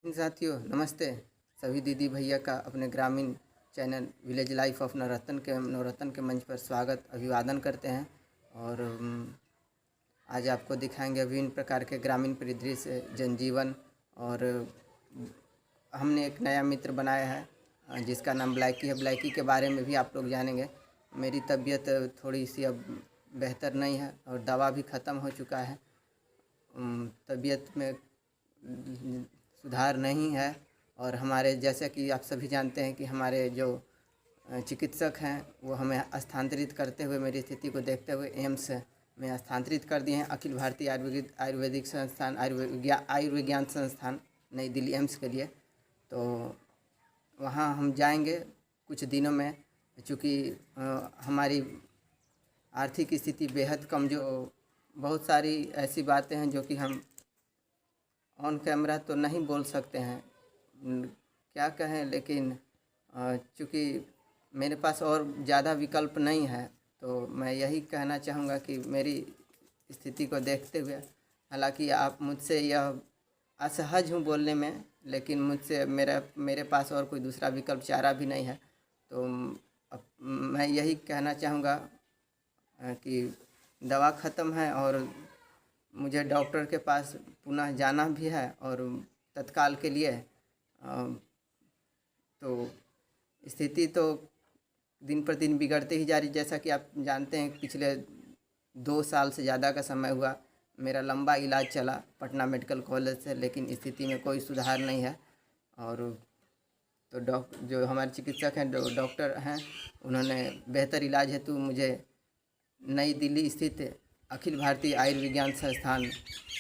साथियों नमस्ते। सभी दीदी भैया का अपने ग्रामीण चैनल विलेज लाइफ ऑफ नवरत्न के मंच पर स्वागत अभिवादन करते हैं। और आज आपको दिखाएंगे विभिन्न प्रकार के ग्रामीण परिदृश्य जनजीवन। और हमने एक नया मित्र बनाया है जिसका नाम ब्लैकी है। ब्लैकी के बारे में भी आप लोग जानेंगे। मेरी तबीयत थोड़ी सी अब बेहतर नहीं है और दवा भी ख़त्म हो चुका है। तबीयत में सुधार नहीं है। और हमारे जैसे कि आप सभी जानते हैं कि हमारे जो चिकित्सक हैं वो हमें स्थानांतरित करते हुए मेरी स्थिति को देखते हुए एम्स में स्थानांतरित कर दिए हैं। अखिल भारतीय आयुर्वेदिक संस्थान आयुर्विज्ञान संस्थान नई दिल्ली एम्स के लिए। तो वहाँ हम जाएंगे कुछ दिनों में। चूँकि हमारी आर्थिक स्थिति बेहद कमज़ोर, बहुत सारी ऐसी बातें हैं जो कि हम ऑन कैमरा तो नहीं बोल सकते हैं, क्या कहें। लेकिन चूँकि मेरे पास और ज़्यादा विकल्प नहीं है तो मैं यही कहना चाहूँगा कि मेरी स्थिति को देखते हुए, हालांकि आप मुझसे यह असहज हूँ बोलने में, लेकिन मुझसे मेरे पास और कोई दूसरा विकल्प चारा भी नहीं है। तो मैं यही कहना चाहूँगा कि दवा ख़त्म है और मुझे डॉक्टर के पास पुनः जाना भी है और तत्काल के लिए। तो स्थिति तो दिन पर दिन बिगड़ते ही जा रही। जैसा कि आप जानते हैं पिछले 2 साल से ज़्यादा का समय हुआ मेरा लंबा इलाज चला पटना मेडिकल कॉलेज से, लेकिन स्थिति में कोई सुधार नहीं है। और तो जो हमारे चिकित्सक हैं, डॉक्टर हैं, उन्होंने बेहतर इलाज हेतु मुझे नई दिल्ली स्थित अखिल भारतीय आयुर्विज्ञान संस्थान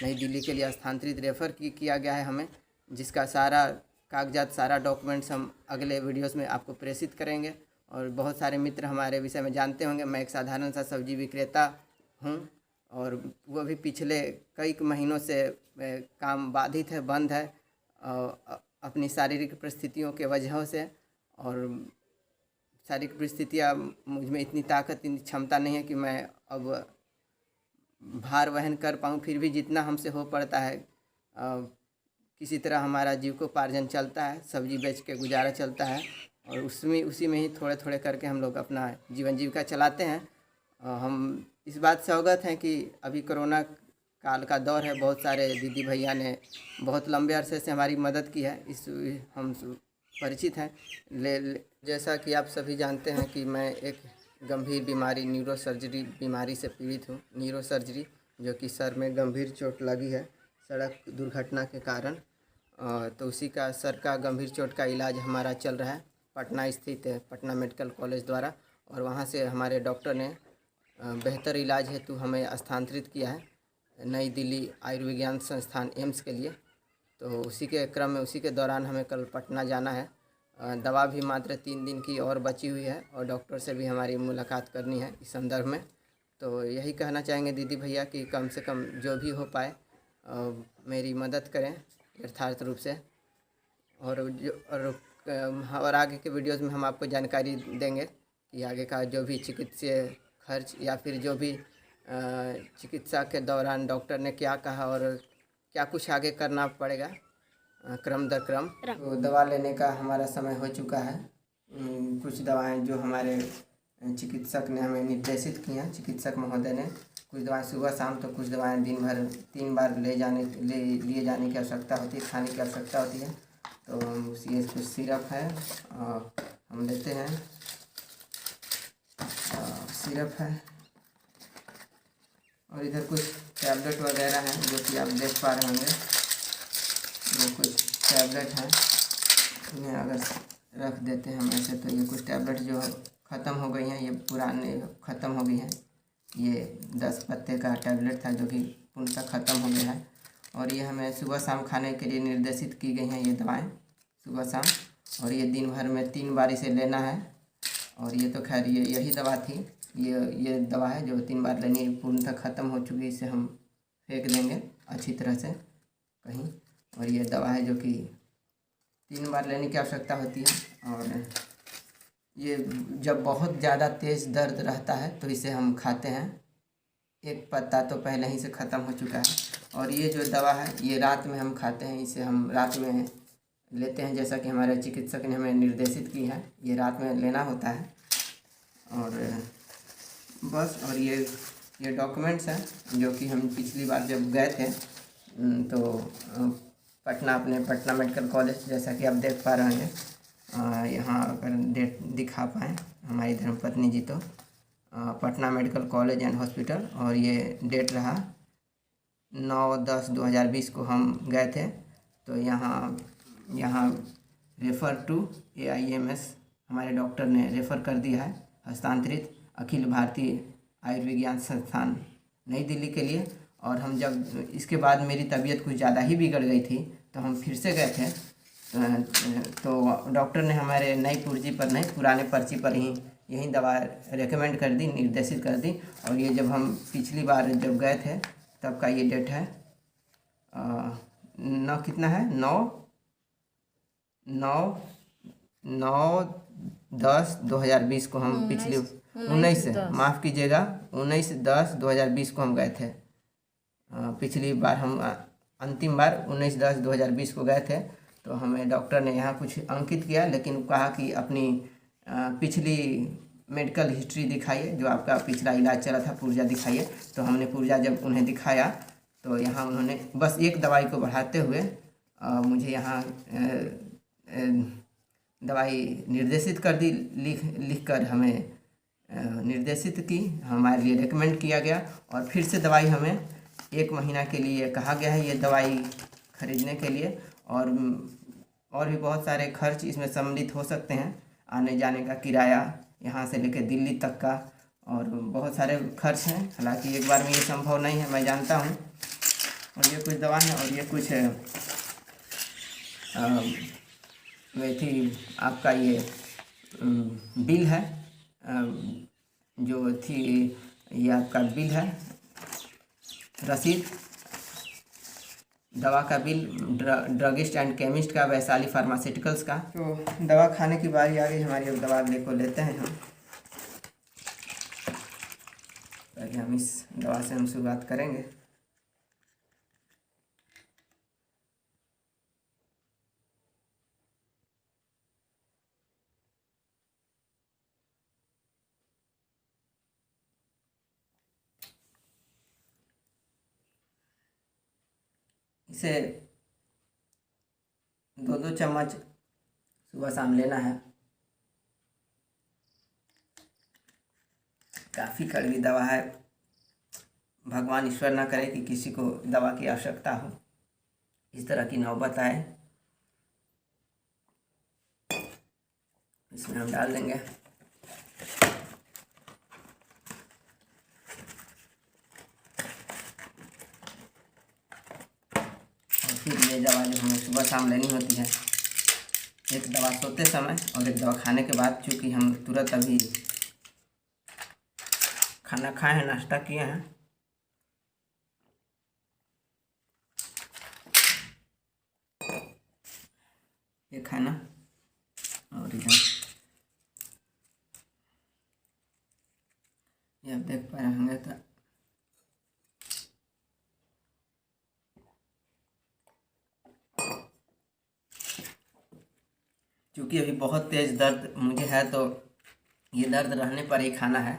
नई दिल्ली के लिए स्थानांतरित रेफ़र किया गया है हमें, जिसका सारा कागजात सारा डॉक्यूमेंट्स हम अगले वीडियोस में आपको प्रेषित करेंगे। और बहुत सारे मित्र हमारे विषय में जानते होंगे, मैं एक साधारण सा सब्जी विक्रेता हूं और वो भी पिछले कई महीनों से काम बाधित है, बंद है अपनी शारीरिक परिस्थितियों के वजहों से। और शारीरिक परिस्थितियाँ मुझ में इतनी ताकत, इतनी क्षमता नहीं है कि मैं अब भार वहन कर पाऊँ। फिर भी जितना हमसे हो पड़ता है किसी तरह हमारा जीविकोपार्जन चलता है, सब्जी बेच के गुजारा चलता है और उसी में ही थोड़े थोड़े करके हम लोग अपना जीवन जीविका चलाते हैं। हम इस बात से अवगत हैं कि अभी कोरोना काल का दौर है। बहुत सारे दीदी भैया ने बहुत लंबे अरसे से हमारी मदद की है, इस हम परिचित हैं। जैसा कि आप सभी जानते हैं कि मैं एक गंभीर बीमारी न्यूरोसर्जरी बीमारी से पीड़ित हूँ। न्यूरोसर्जरी जो कि सर में गंभीर चोट लगी है सड़क दुर्घटना के कारण। तो उसी का सर का गंभीर चोट का इलाज हमारा चल रहा है पटना स्थित पटना मेडिकल कॉलेज द्वारा। और वहाँ से हमारे डॉक्टर ने बेहतर इलाज हेतु हमें स्थानांतरित किया है नई दिल्ली आयुर्विज्ञान संस्थान एम्स के लिए। तो उसी के क्रम में, उसी के दौरान हमें कल पटना जाना है। दवा भी मात्र 3 दिन की और बची हुई है और डॉक्टर से भी हमारी मुलाकात करनी है इस संदर्भ में। तो यही कहना चाहेंगे दीदी भैया कि कम से कम जो भी हो पाए मेरी मदद करें यथार्थ रूप से। और आगे के वीडियोस में हम आपको जानकारी देंगे कि आगे का जो भी चिकित्सीय खर्च या फिर जो भी चिकित्सा के दौरान डॉक्टर ने क्या कहा और क्या कुछ आगे करना पड़ेगा क्रम दर क्रम। तो दवा लेने का हमारा समय हो चुका है। कुछ दवाएं जो हमारे चिकित्सक ने हमें निर्देशित की हैं, चिकित्सक महोदय ने, कुछ दवाएं सुबह शाम, तो कुछ दवाएं दिन भर 3 बार लिए जाने की आवश्यकता होती है, खाने की आवश्यकता होती है। तो ये कुछ सिरप है हम लेते हैं, सिरप है और इधर कुछ टैबलेट वगैरह हैं जो कि आप देख पा रहे होंगे। ये कुछ टैबलेट हैं, इन्हें अगर रख देते हैं हम ऐसे तो ये कुछ टैबलेट जो ख़त्म हो गई हैं, ये पुराने ख़त्म हो गई हैं। ये 10 पत्ते का टैबलेट था जो कि पूर्णतः ख़त्म हो गया है। और ये हमें सुबह शाम खाने के लिए निर्देशित की गई हैं ये दवाएं सुबह शाम। और ये दिन भर में 3 बार इसे लेना है। और ये तो खैर यही दवा थी, ये दवा है जो 3 बार लेनी, पूर्णतः ख़त्म हो चुकी है। इसे हम फेंक देंगे अच्छी तरह से कहीं। और ये दवा है जो कि 3 बार लेने की आवश्यकता होती है। और ये जब बहुत ज़्यादा तेज़ दर्द रहता है तो इसे हम खाते हैं। एक पत्ता तो पहले ही से ख़त्म हो चुका है। और ये जो दवा है ये रात में हम खाते हैं, इसे हम रात में लेते हैं जैसा कि हमारे चिकित्सक ने हमें निर्देशित की है। ये रात में लेना होता है। और बस, और ये डॉक्यूमेंट्स हैं जो कि हम पिछली बार जब गए थे तो पटना, अपने पटना मेडिकल कॉलेज, जैसा कि आप देख पा रहे हैं यहाँ अगर डेट दिखा पाएँ हमारी धर्मपत्नी जी, तो Patna medical college and hospital, और ये डेट रहा 9/10/2020 को हम गए थे। तो यहाँ रेफ़र टू AIMS हमारे डॉक्टर ने रेफ़र कर दिया है, हस्तांतरित अखिल भारतीय आयुर्विज्ञान संस्थान नई दिल्ली के लिए। और हम जब इसके बाद मेरी तबीयत कुछ ज़्यादा ही बिगड़ गई थी तो हम फिर से गए थे। तो डॉक्टर ने हमारे नई पुर्जी पर नहीं, पुराने पर्ची पर ही यही दवा रेकमेंड कर दी, निर्देशित कर दी। और ये जब हम पिछली बार जब गए थे तब का ये डेट है, नौ कितना है, 9/10/2020 को हम पिछली 19 माफ़ कीजिएगा 19/10/2020 को हम गए थे। पिछली बार हम अंतिम बार 19/10/2020 को गए थे। तो हमें डॉक्टर ने यहाँ कुछ अंकित किया, लेकिन कहा कि अपनी पिछली मेडिकल हिस्ट्री दिखाइए, जो आपका पिछला इलाज चला था, पुर्जा दिखाइए। तो हमने पुर्जा जब उन्हें दिखाया तो यहाँ उन्होंने बस एक दवाई को बढ़ाते हुए मुझे यहाँ दवाई निर्देशित कर दी, लिख कर हमें निर्देशित की, हमारे लिए रेकमेंड किया गया। और फिर से दवाई हमें 1 महीना के लिए कहा गया है ये दवाई खरीदने के लिए। और भी बहुत सारे खर्च इसमें सम्मिलित हो सकते हैं, आने जाने का किराया यहाँ से लेकर दिल्ली तक का, और बहुत सारे खर्च हैं। हालांकि एक बार में ये संभव नहीं है, मैं जानता हूँ। और ये कुछ दवा है, और ये कुछ वही थी आपका ये बिल है, जो थी ये आपका बिल है, रसीद, दवा का बिल, ड्रगिस्ट एंड केमिस्ट का, वैशाली फार्मास्यूटिकल्स का। तो दवा खाने की बारी आ गई हमारी, अब दवा लेते हैं हम। पहले हम इस दवा से हम शुरुआत करेंगे। इसे 2-2 चम्मच सुबह शाम लेना है। काफ़ी कड़वी दवा है, भगवान ईश्वर ना करे कि किसी को दवा की आवश्यकता हो, इस तरह की नौबत आए। इसमें हम डाल देंगे फिर ये दवा जो हमें सुबह शाम लेनी होती है, एक दवा सोते समय और एक दवा खाने के बाद। चूँकि हम तुरंत अभी खाना खाए हैं, नाश्ता किए हैं, ये खाना, और इधर ये आप देख पा रहे होंगे। तो क्योंकि अभी बहुत तेज़ दर्द मुझे है, तो ये दर्द रहने पर ही खाना है,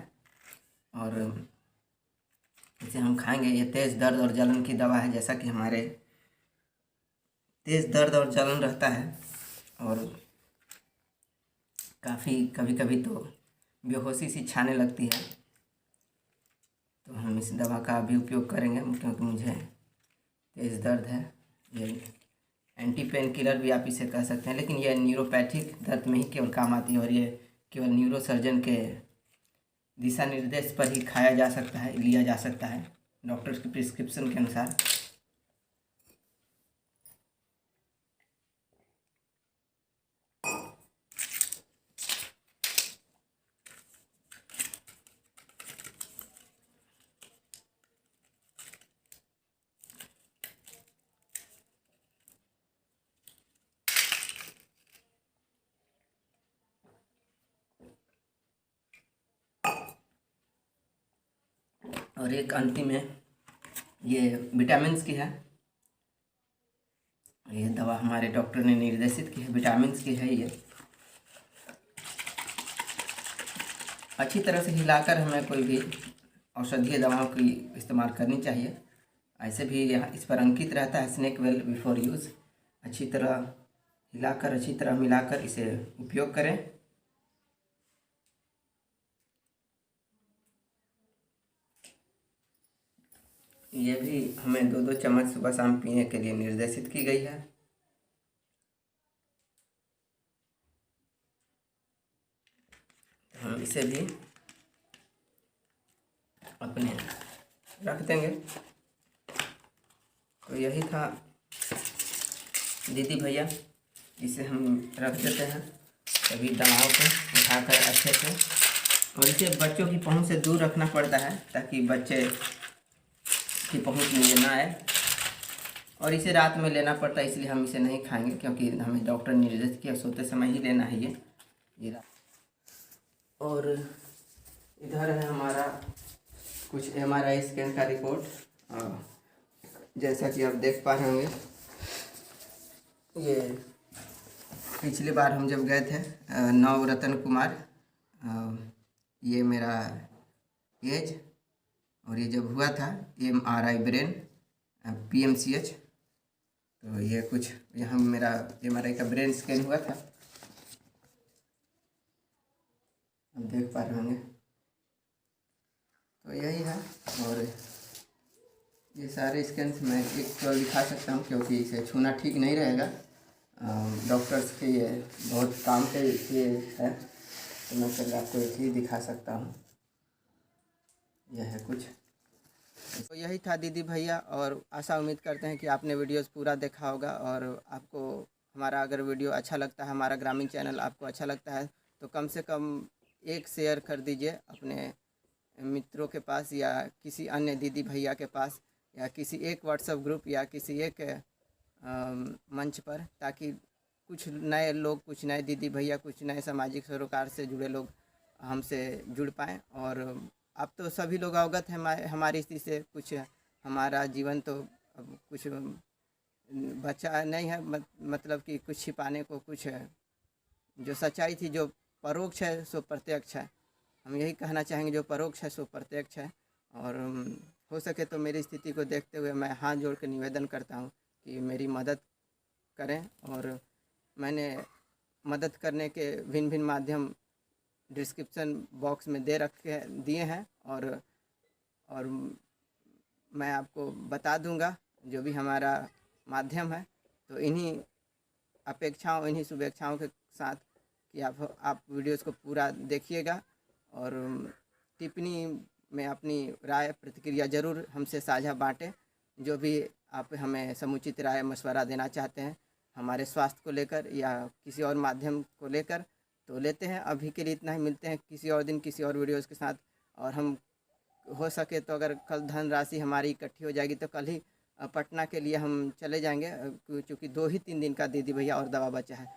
और इसे हम खाएंगे। ये तेज़ दर्द और जलन की दवा है, जैसा कि हमारे तेज़ दर्द और जलन रहता है, और काफ़ी कभी कभी तो बेहोशी सी छाने लगती है। तो हम इस दवा का भी उपयोग करेंगे, क्योंकि मुझे तेज़ दर्द है। ये एंटी पेन किलर भी आप इसे कह सकते हैं, लेकिन यह न्यूरोपैथिक दर्द में ही केवल काम आती है, और ये केवल न्यूरोसर्जन के दिशा निर्देश पर ही खाया जा सकता है, लिया जा सकता है, डॉक्टर की प्रिस्क्रिप्शन के अनुसार। और एक अंतिम है, ये विटामिन्स की है। ये दवा हमारे डॉक्टर ने निर्देशित की है, विटामिन की है। ये अच्छी तरह से हिलाकर हमें कोई भी औषधीय दवाओं की इस्तेमाल करनी चाहिए। ऐसे भी यहाँ इस पर अंकित रहता है स्नेक वेल बिफोर यूज़। अच्छी तरह हिलाकर, अच्छी तरह मिलाकर इसे उपयोग करें। ये भी हमें 2-2 चम्मच सुबह शाम पीने के लिए निर्देशित की गई है। हम इसे भी अपने रख देंगे। तो यही था दीदी भैया, इसे हम रख देते हैं सभी दवाओं को उठाकर अच्छे से। और इसे बच्चों की पहुंच से दूर रखना पड़ता है ताकि बच्चे की पहुंच में ये ना आए। और इसे रात में लेना पड़ता है, इसलिए हम इसे नहीं खाएंगे क्योंकि हमें डॉक्टर ने निर्देश किया सोते समय ही लेना है ये। और इधर है हमारा कुछ MRI स्कैन का रिपोर्ट। जैसा कि आप देख पा रहे होंगे, ये पिछली बार हम जब गए थे नवरत्न कुमार, ये मेरा एज, और ये जब हुआ था MRI ब्रेन PMCH। तो ये कुछ यहाँ मेरा MRI का ब्रेन स्कैन हुआ था, आप देख पा रहे होंगे। तो यही है। और ये सारे स्कैन्स मैं एक तो दिखा सकता हूँ क्योंकि इसे छूना ठीक नहीं रहेगा। डॉक्टर्स के ये बहुत काम के ये है, तो मैं चलिए आपको एक ही दिखा सकता हूँ। यह है कुछ। तो यही था दीदी भैया, और आशा उम्मीद करते हैं कि आपने वीडियोस पूरा देखा होगा। और आपको हमारा अगर वीडियो अच्छा लगता है, हमारा ग्रामीण चैनल आपको अच्छा लगता है, तो कम से कम एक शेयर कर दीजिए अपने मित्रों के पास, या किसी अन्य दीदी भैया के पास, या किसी एक व्हाट्सएप ग्रुप, या किसी एक मंच पर, ताकि कुछ नए लोग, कुछ नए दीदी भैया, कुछ नए सामाजिक सरोकार से जुड़े लोग हमसे जुड़ पाएँ। और अब तो सभी लोग अवगत हैं हमारी स्थिति से। कुछ हमारा जीवन तो अब कुछ बचा नहीं है, मतलब कि कुछ छिपाने को, कुछ जो सच्चाई थी, जो परोक्ष है सो प्रत्यक्ष है। हम यही कहना चाहेंगे, जो परोक्ष है सो प्रत्यक्ष है। और हो सके तो मेरी स्थिति को देखते हुए मैं हाथ जोड़ के निवेदन करता हूँ कि मेरी मदद करें। और मैंने मदद करने के भिन्न भिन्न माध्यम डिस्क्रिप्शन बॉक्स में दिए हैं, और मैं आपको बता दूंगा जो भी हमारा माध्यम है। तो इन्हीं अपेक्षाओं, इन्हीं शुभेच्छाओं के साथ कि आप वीडियोस को पूरा देखिएगा, और टिप्पणी में अपनी राय प्रतिक्रिया ज़रूर हमसे साझा बांटें। जो भी आप हमें समुचित राय मशवरा देना चाहते हैं हमारे स्वास्थ्य को लेकर या किसी और माध्यम को लेकर, तो लेते हैं। अभी के लिए इतना ही, मिलते हैं किसी और दिन किसी और वीडियोस के साथ। और हम हो सके तो अगर कल धनराशि हमारी इकट्ठी हो जाएगी तो कल ही पटना के लिए हम चले जाएंगे, क्योंकि 2 ही 3 दिन का दीदी भैया और दवा बचा है।